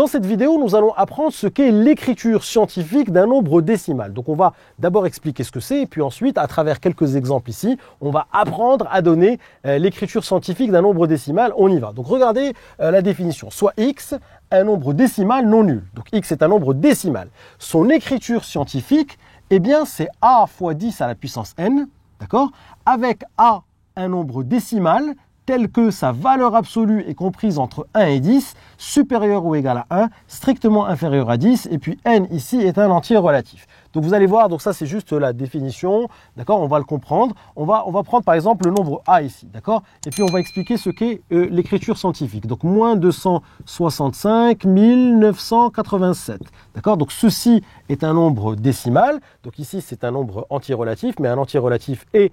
Dans cette vidéo, nous allons apprendre ce qu'est l'écriture scientifique d'un nombre décimal. Donc on va d'abord expliquer ce que c'est et puis ensuite, à travers quelques exemples ici, on va apprendre à donner l'écriture scientifique d'un nombre décimal. On y va. Donc regardez la définition. Soit x, un nombre décimal non nul. Donc x est un nombre décimal. Son écriture scientifique, eh bien c'est a fois 10 à la puissance n, d'accord, avec a un nombre décimal tel que sa valeur absolue est comprise entre 1 et 10, supérieure ou égale à 1, strictement inférieure à 10, et puis n ici est un entier relatif. Donc vous allez voir, donc ça c'est juste la définition, d'accord, on va le comprendre. On va prendre par exemple le nombre a ici, d'accord, et puis on va expliquer ce qu'est l'écriture scientifique. Donc moins 265 987, d'accord, donc ceci est un nombre décimal, donc ici c'est un nombre entier relatif, mais un entier relatif est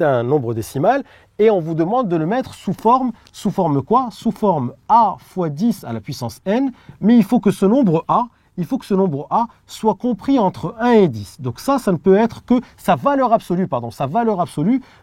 un nombre décimal, et on vous demande de le mettre sous forme quoi? Sous forme a fois 10 à la puissance n, mais il faut que ce nombre a soit compris entre 1 et 10. Donc ça ne peut être que sa valeur absolue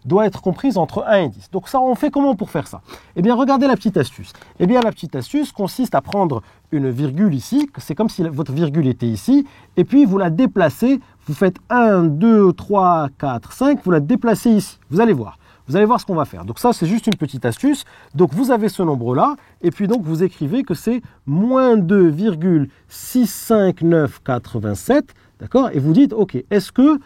doit être comprise entre 1 et 10. Donc ça, on fait comment pour faire ça? Eh bien, regardez la petite astuce. Eh bien, la petite astuce consiste à prendre une virgule ici, c'est comme si votre virgule était ici, et puis vous la déplacez, vous faites 1, 2, 3, 4, 5, vous la déplacez ici. Vous allez voir. Vous allez voir ce qu'on va faire. Donc ça, c'est juste une petite astuce. Donc vous avez ce nombre-là, et puis donc vous écrivez que c'est moins 2,65987, d'accord? Et vous dites, ok, est-ce que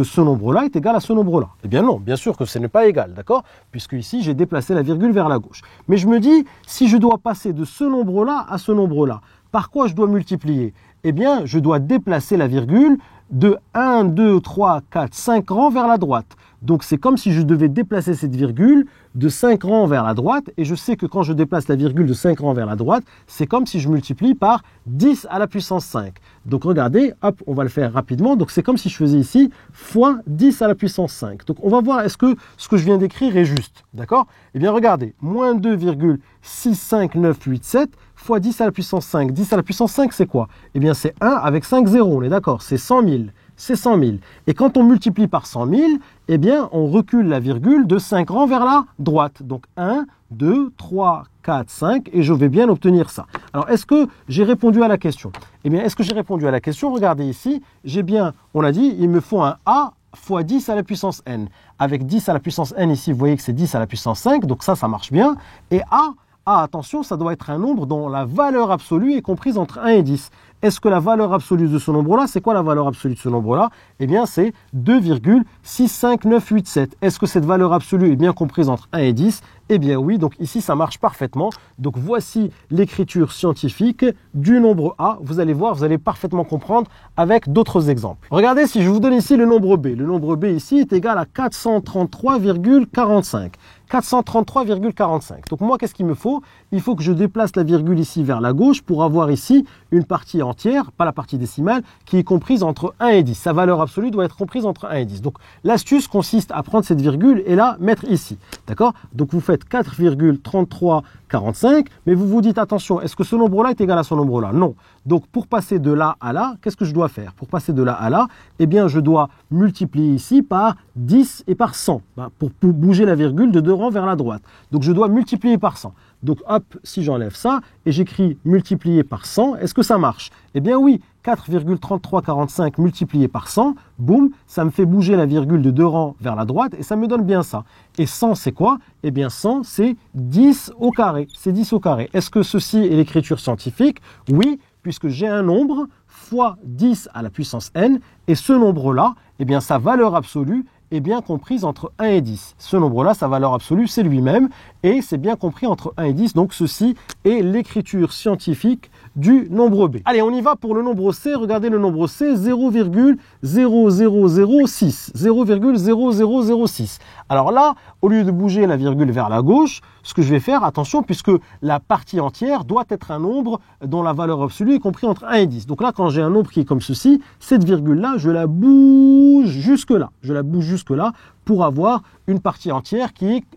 ce nombre-là est égal à ce nombre-là? Eh bien non, bien sûr que ce n'est pas égal, d'accord? Puisque ici, j'ai déplacé la virgule vers la gauche. Mais je me dis, si je dois passer de ce nombre-là à ce nombre-là, par quoi je dois multiplier? Eh bien, je dois déplacer la virgule de 1, 2, 3, 4, 5 rangs vers la droite. Donc c'est comme si je devais déplacer cette virgule de 5 rangs vers la droite, et je sais que quand je déplace la virgule de 5 rangs vers la droite, c'est comme si je multiplie par 10 à la puissance 5. Donc regardez, hop, on va le faire rapidement. Donc c'est comme si je faisais ici fois 10 à la puissance 5. Donc on va voir est-ce que ce que je viens d'écrire est juste, d'accord? Eh bien regardez, moins 2,65987 fois 10 à la puissance 5. 10 à la puissance 5, c'est quoi? Eh bien c'est 1 avec 5 zéros, on est d'accord, c'est 100 000. C'est 100 000. Et quand on multiplie par 100 000, eh bien, on recule la virgule de 5 rangs vers la droite. Donc 1, 2, 3, 4, 5, et je vais bien obtenir ça. Alors, est-ce que j'ai répondu à la question? Eh bien, est-ce que j'ai répondu à la question? Regardez ici, j'ai bien, on a dit, il me faut un A fois 10 à la puissance n. Avec 10 à la puissance n ici, vous voyez que c'est 10 à la puissance 5, donc ça marche bien. Et A, attention, ça doit être un nombre dont la valeur absolue est comprise entre 1 et 10. Est-ce que la valeur absolue de ce nombre-là, c'est quoi la valeur absolue de ce nombre-là? Eh bien, c'est 2,65987. Est-ce que cette valeur absolue est bien comprise entre 1 et 10? Eh bien oui, donc ici, ça marche parfaitement. Donc voici l'écriture scientifique du nombre A. Vous allez voir, vous allez parfaitement comprendre avec d'autres exemples. Regardez, si je vous donne ici le nombre B. Le nombre B ici est égal à 433,45. 433,45. Donc moi, qu'est-ce qu'il me faut? Il faut que je déplace la virgule ici vers la gauche pour avoir ici une partie entière, pas la partie décimale, qui est comprise entre 1 et 10. Sa valeur absolue doit être comprise entre 1 et 10. Donc l'astuce consiste à prendre cette virgule et la mettre ici. D'accord? Donc vous faites 4,3345, mais vous vous dites attention, est-ce que ce nombre-là est égal à ce nombre-là? Non. Donc pour passer de là à là, qu'est-ce que je dois faire? Pour passer de là à là, eh bien je dois multiplier ici par 10 et par 100, pour bouger la virgule de 2 rangs vers la droite. Donc je dois multiplier par 100. Donc hop, si j'enlève ça et j'écris multiplié par 100, est-ce que ça marche? Eh bien oui, 4,3345 multiplié par 100, boum, ça me fait bouger la virgule de 2 rangs vers la droite et ça me donne bien ça. Et 100, c'est quoi? Eh bien 100, c'est 10 au carré. C'est 10 au carré. Est-ce que ceci est l'écriture scientifique? Oui, puisque j'ai un nombre fois 10 à la puissance n, et ce nombre-là, eh bien sa valeur absolue est bien comprise entre 1 et 10. Ce nombre-là, sa valeur absolue, c'est lui-même, et c'est bien compris entre 1 et 10, donc ceci est l'écriture scientifique du nombre B. Allez, on y va pour le nombre C. Regardez le nombre C, 0,0006. 0,0006. Alors là, au lieu de bouger la virgule vers la gauche, ce que je vais faire, attention, puisque la partie entière doit être un nombre dont la valeur absolue est comprise entre 1 et 10. Donc là, quand j'ai un nombre qui est comme ceci, cette virgule-là, je la bouge jusque-là. Je la bouge jusque-là pour avoir une partie entière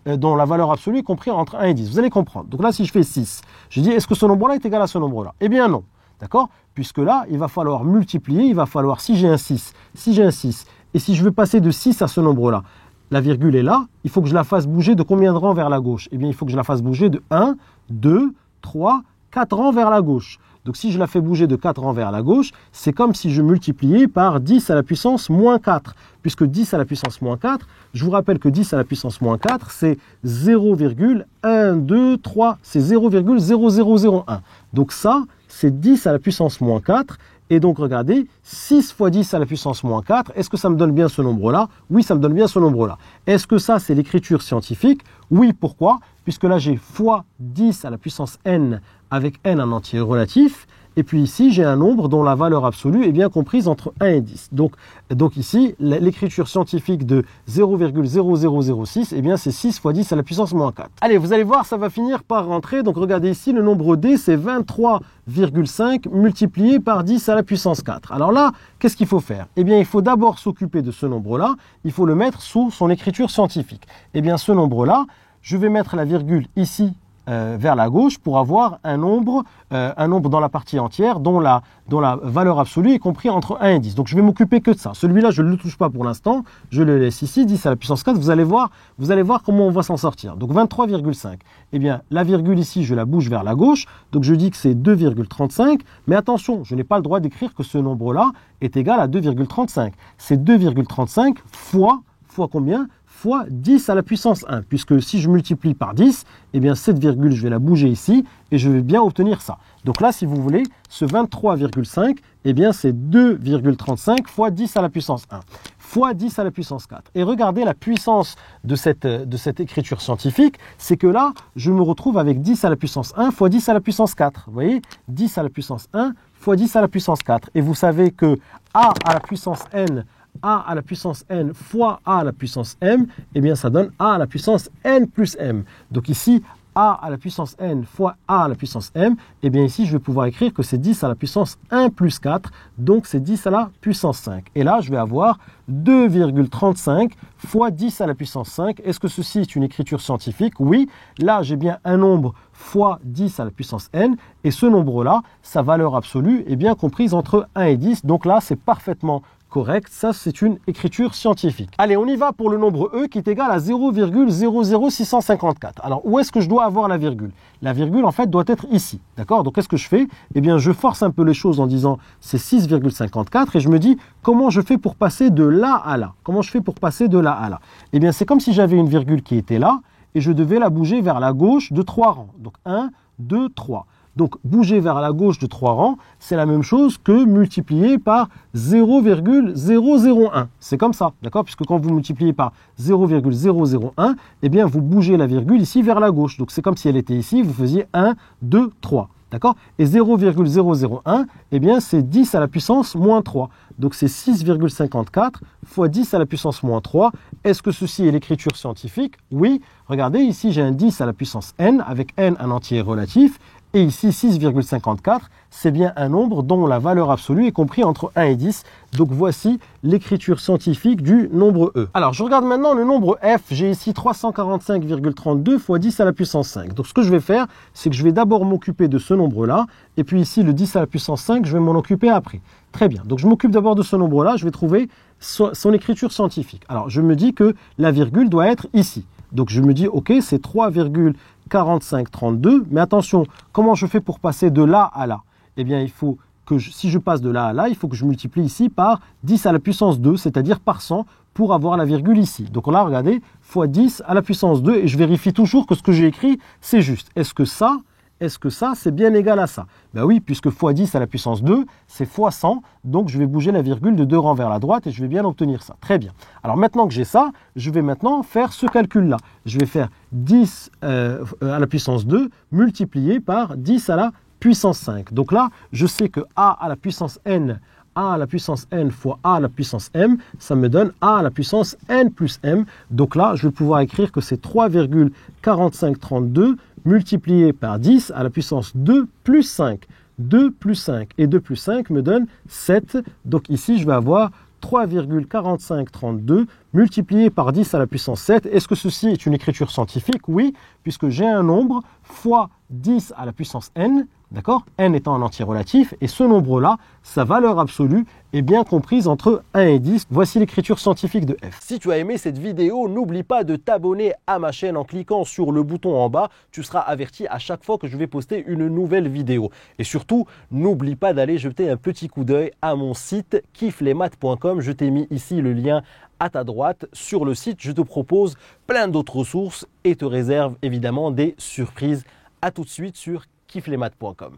dont la valeur absolue est comprise entre 1 et 10. Vous allez comprendre. Donc là, si je fais 6, je dis, est-ce que ce nombre-là est égal à ce nombre-là? Eh bien non. D'accord? Puisque là, il va falloir multiplier, il va falloir, si j'ai un 6, et si je veux passer de 6 à ce nombre-là, la virgule est là, il faut que je la fasse bouger de combien de rangs vers la gauche? Eh bien, il faut que je la fasse bouger de 1, 2, 3, 4 rangs vers la gauche. Donc si je la fais bouger de 4 rangs vers la gauche, c'est comme si je multipliais par 10 à la puissance moins 4. Puisque 10 à la puissance moins 4, je vous rappelle que 10 à la puissance moins 4, c'est 0,123, c'est 0,0001. Donc ça, c'est 10 à la puissance moins 4. Et donc, regardez, 6 fois 10 à la puissance moins 4, est-ce que ça me donne bien ce nombre-là? Oui, ça me donne bien ce nombre-là. Est-ce que ça, c'est l'écriture scientifique? Oui, pourquoi? Puisque là, j'ai fois 10 à la puissance n avec n en entier relatif. Et puis ici, j'ai un nombre dont la valeur absolue est bien comprise entre 1 et 10. Donc ici, l'écriture scientifique de 0,0006, eh bien c'est 6 fois 10 à la puissance moins 4. Allez, vous allez voir, ça va finir par rentrer. Donc regardez ici, le nombre D, c'est 23,5 multiplié par 10 à la puissance 4. Alors là, qu'est-ce qu'il faut faire? Eh bien, il faut d'abord s'occuper de ce nombre-là. Il faut le mettre sous son écriture scientifique. Eh bien, ce nombre-là, je vais mettre la virgule ici, vers la gauche pour avoir un nombre dans la partie entière dont la valeur absolue est comprise entre 1 et 10. Donc je vais m'occuper que de ça. Celui-là, je ne le touche pas pour l'instant. Je le laisse ici, 10 à la puissance 4. Vous allez voir comment on va s'en sortir. Donc 23,5. Eh bien, la virgule ici, je la bouge vers la gauche. Donc je dis que c'est 2,35. Mais attention, je n'ai pas le droit d'écrire que ce nombre-là est égal à 2,35. C'est 2,35 fois combien? Fois 10 à la puissance 1, puisque si je multiplie par 10, eh bien cette virgule, je vais la bouger ici, et je vais bien obtenir ça. Donc là, si vous voulez, ce 23,5, eh bien c'est 2,35 fois 10 à la puissance 1, fois 10 à la puissance 4. Et regardez la puissance de cette écriture scientifique, c'est que là, je me retrouve avec 10 à la puissance 1 fois 10 à la puissance 4. Vous voyez, 10 à la puissance 1 fois 10 à la puissance 4. Et vous savez que a à la puissance n, a à la puissance n fois a à la puissance m, eh bien ça donne a à la puissance n plus m. Donc ici, a à la puissance n fois a à la puissance m, eh bien ici je vais pouvoir écrire que c'est 10 à la puissance 1 plus 4, donc c'est 10 à la puissance 5. Et là, je vais avoir 2,35 fois 10 à la puissance 5. Est-ce que ceci est une écriture scientifique? Oui. Là, j'ai bien un nombre fois 10 à la puissance n, et ce nombre-là, sa valeur absolue est bien comprise entre 1 et 10. Donc là, c'est parfaitement correct, ça c'est une écriture scientifique. Allez, on y va pour le nombre E qui est égal à 0,00654. Alors, où est-ce que je dois avoir la virgule? La virgule, en fait, doit être ici, d'accord? Donc, qu'est-ce que je fais? Eh bien, je force un peu les choses en disant c'est 6,54 et je me dis comment je fais pour passer de là à là? Comment je fais pour passer de là à là? Eh bien, c'est comme si j'avais une virgule qui était là et je devais la bouger vers la gauche de 3 rangs. Donc, 1, 2, 3. Donc, bouger vers la gauche de 3 rangs, c'est la même chose que multiplier par 0,001. C'est comme ça, d'accord? Puisque quand vous multipliez par 0,001, eh bien, vous bougez la virgule ici vers la gauche. Donc, c'est comme si elle était ici, vous faisiez 1, 2, 3. D'accord? Et 0,001, eh bien, c'est 10 à la puissance moins 3. Donc, c'est 6,54 fois 10 à la puissance moins 3. Est-ce que ceci est l'écriture scientifique? Oui. Regardez, ici, j'ai un 10 à la puissance n, avec n un entier relatif. Et ici, 6,54, c'est bien un nombre dont la valeur absolue est comprise entre 1 et 10. Donc voici l'écriture scientifique du nombre E. Alors, je regarde maintenant le nombre F. J'ai ici 345,32 fois 10 à la puissance 5. Donc ce que je vais faire, c'est que je vais d'abord m'occuper de ce nombre-là. Et puis ici, le 10 à la puissance 5, je vais m'en occuper après. Très bien. Donc je m'occupe d'abord de ce nombre-là. Je vais trouver son écriture scientifique. Alors, je me dis que la virgule doit être ici. Donc je me dis, ok, c'est 3,4532. Mais attention, comment je fais pour passer de là à là? Eh bien, il faut que si je passe de là à là, il faut que je multiplie ici par 10 à la puissance 2, c'est-à-dire par 100, pour avoir la virgule ici. Donc là, regardez, fois 10 à la puissance 2, et je vérifie toujours que ce que j'ai écrit, c'est juste. Est-ce que ça, c'est bien égal à ça? Ben oui, puisque fois 10 à la puissance 2, c'est fois 100, donc je vais bouger la virgule de 2 rangs vers la droite et je vais bien obtenir ça. Très bien. Alors maintenant que j'ai ça, je vais maintenant faire ce calcul-là. Je vais faire 10 à la puissance 2 multiplié par 10 à la puissance 5. Donc là, je sais que a à la puissance n fois a à la puissance m, ça me donne a à la puissance n plus m. Donc là, je vais pouvoir écrire que c'est 3,4532 multiplié par 10 à la puissance 2 plus 5. 2 plus 5 et 2 plus 5 me donne 7. Donc ici, je vais avoir 3,4532 multiplié par 10 à la puissance 7. Est-ce que ceci est une écriture scientifique? Oui, puisque j'ai un nombre fois 10 à la puissance n, d'accord? N étant un entier relatif, et ce nombre-là, sa valeur absolue est bien comprise entre 1 et 10. Voici l'écriture scientifique de f. Si tu as aimé cette vidéo, n'oublie pas de t'abonner à ma chaîne en cliquant sur le bouton en bas. Tu seras averti à chaque fois que je vais poster une nouvelle vidéo. Et surtout, n'oublie pas d'aller jeter un petit coup d'œil à mon site kifflesmaths.com. Je t'ai mis ici le lien à ta droite. Sur le site, je te propose plein d'autres ressources et te réserve évidemment des surprises. À tout de suite sur kifflesmaths.com.